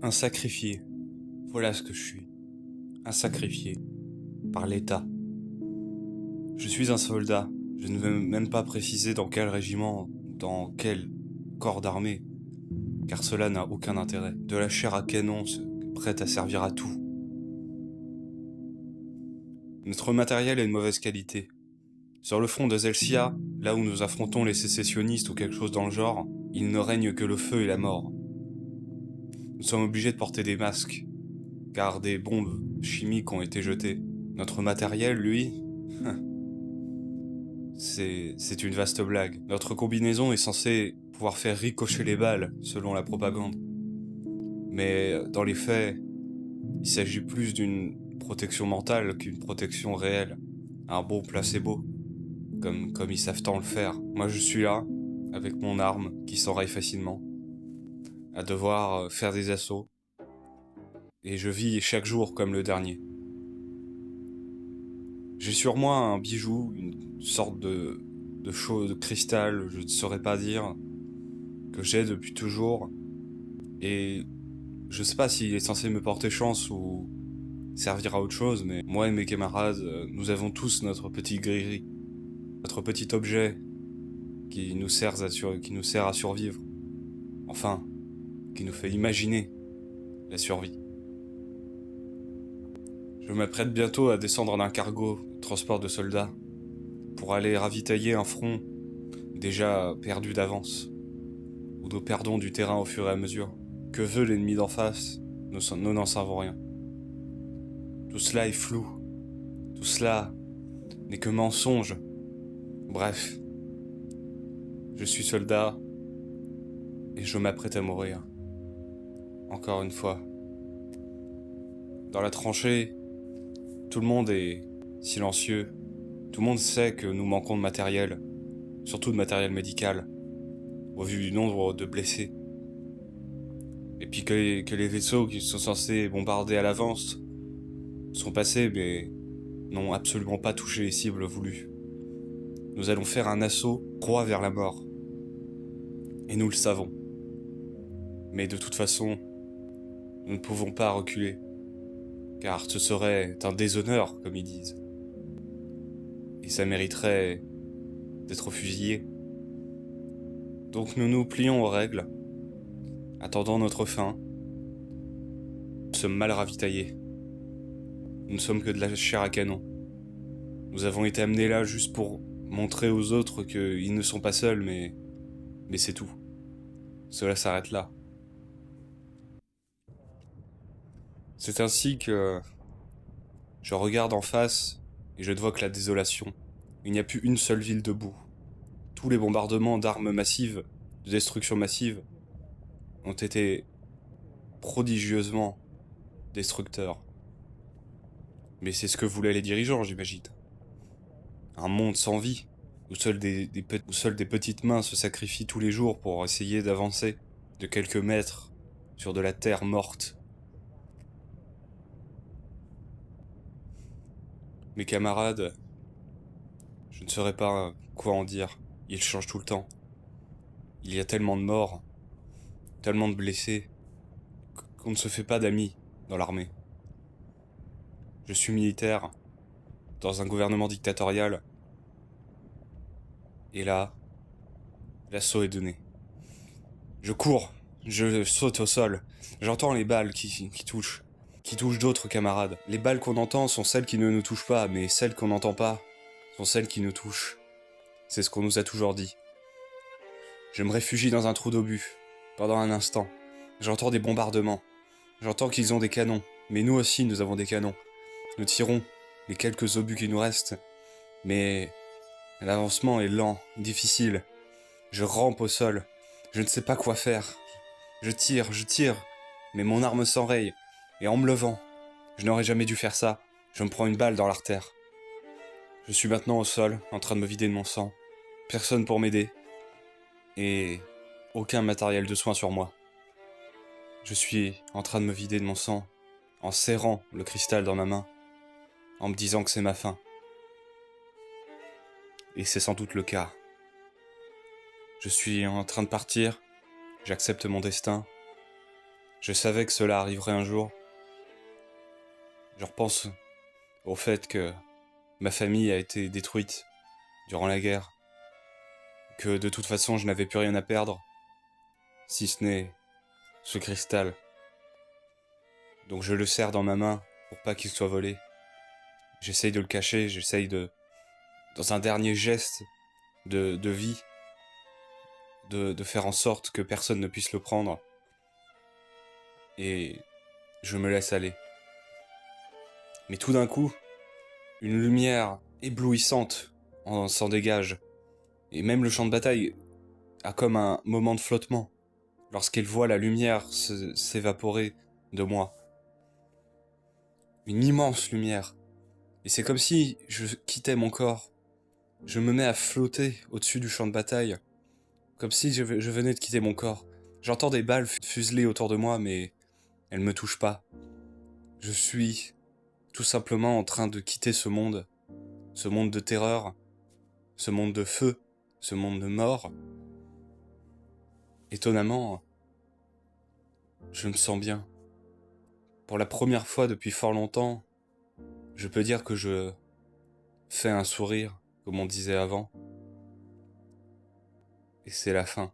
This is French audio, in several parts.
Un sacrifié. Voilà ce que je suis. Un sacrifié. Par l'État. Je suis un soldat. Je ne veux même pas préciser dans quel régiment, dans quel corps d'armée, car cela n'a aucun intérêt. De la chair à canon, prête à servir à tout. Notre matériel est de mauvaise qualité. Sur le front de Zelsia, là où nous affrontons les sécessionnistes ou quelque chose dans le genre, il ne règne que le feu et la mort. Nous sommes obligés de porter des masques, car des bombes chimiques ont été jetées. Notre matériel, lui, c'est une vaste blague. Notre combinaison est censée pouvoir faire ricocher les balles, selon la propagande. Mais dans les faits, il s'agit plus d'une protection mentale qu'une protection réelle. Un bon placebo, comme ils savent tant le faire. Moi je suis là, avec mon arme, qui s'enraye facilement, à devoir faire des assauts. Et je vis chaque jour comme le dernier. J'ai sur moi un bijou, une sorte de chose de cristal, je ne saurais pas dire, que j'ai depuis toujours. Et je sais pas s'il est censé me porter chance ou servir à autre chose, mais moi et mes camarades, nous avons tous notre petit gris-gris. Notre petit objet qui nous sert à survivre. Enfin, qui nous fait imaginer la survie. Je m'apprête bientôt à descendre d'un cargo, transport de soldats, pour aller ravitailler un front déjà perdu d'avance, où nous perdons du terrain au fur et à mesure. Que veut l'ennemi d'en face? Nous n'en savons rien. Tout cela est flou. Tout cela n'est que mensonge. Bref, je suis soldat et je m'apprête à mourir. Encore une fois. Dans la tranchée, tout le monde est silencieux. Tout le monde sait que nous manquons de matériel, surtout de matériel médical, au vu du nombre de blessés. Et puis que les vaisseaux qui sont censés bombarder à l'avance sont passés mais n'ont absolument pas touché les cibles voulues. Nous allons faire un assaut droit vers la mort. Et nous le savons. Mais de toute façon, nous ne pouvons pas reculer. Car ce serait un déshonneur, comme ils disent. Et ça mériterait d'être fusillé. Donc nous nous plions aux règles, attendant notre fin. Nous sommes mal ravitaillés. Nous ne sommes que de la chair à canon. Nous avons été amenés là juste pour montrer aux autres qu'ils ne sont pas seuls, mais c'est tout. Cela s'arrête là. C'est ainsi que je regarde en face et je ne vois que la désolation. Il n'y a plus une seule ville debout. Tous les bombardements d'armes massives, de destruction massive, ont été prodigieusement destructeurs. Mais c'est ce que voulaient les dirigeants, j'imagine. Un monde sans vie, où seules des petites mains se sacrifient tous les jours pour essayer d'avancer de quelques mètres sur de la terre morte. Mes camarades, je ne saurais pas quoi en dire. Ils changent tout le temps. Il y a tellement de morts, tellement de blessés, qu'on ne se fait pas d'amis dans l'armée. Je suis militaire, dans un gouvernement dictatorial, et là, l'assaut est donné. Je cours, je saute au sol, j'entends les balles qui touchent d'autres camarades. Les balles qu'on entend sont celles qui ne nous touchent pas, mais celles qu'on n'entend pas sont celles qui nous touchent. C'est ce qu'on nous a toujours dit. Je me réfugie dans un trou d'obus, pendant un instant. J'entends des bombardements. J'entends qu'ils ont des canons, mais nous aussi nous avons des canons. Nous tirons les quelques obus qui nous restent, mais l'avancement est lent, difficile. Je rampe au sol, je ne sais pas quoi faire. Je tire, mais mon arme s'enraye, et en me levant, je n'aurais jamais dû faire ça, je me prends une balle dans l'artère. Je suis maintenant au sol, en train de me vider de mon sang. Personne pour m'aider, et aucun matériel de soins sur moi. Je suis en train de me vider de mon sang, en serrant le cristal dans ma main, en me disant que c'est ma fin. Et c'est sans doute le cas. Je suis en train de partir, j'accepte mon destin, Je savais que cela arriverait un jour. Je repense au fait que ma famille a été détruite durant la guerre, que de toute façon je n'avais plus rien à perdre, si ce n'est ce cristal. Donc je le serre dans ma main pour pas qu'il soit volé. J'essaye de le cacher, dans un dernier geste de vie, de faire en sorte que personne ne puisse le prendre. Et je me laisse aller. Mais tout d'un coup, une lumière éblouissante s'en dégage. Et même le champ de bataille a comme un moment de flottement lorsqu'elle voit la lumière s'évaporer de moi. Une immense lumière. Et c'est comme si je quittais mon corps. Je me mets à flotter au-dessus du champ de bataille, comme si je venais de quitter mon corps. J'entends des balles fuseler autour de moi, mais elles ne me touchent pas. Je suis tout simplement en train de quitter ce monde de terreur, ce monde de feu, ce monde de mort. Étonnamment, je me sens bien. Pour la première fois depuis fort longtemps, je peux dire que je fais un sourire, comme on disait avant. Et c'est la fin.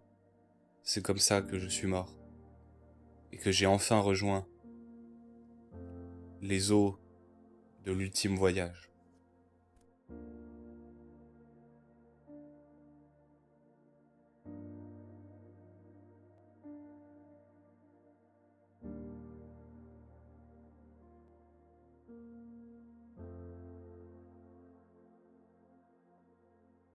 C'est comme ça que je suis mort. Et que j'ai enfin rejoint les eaux de l'ultime voyage.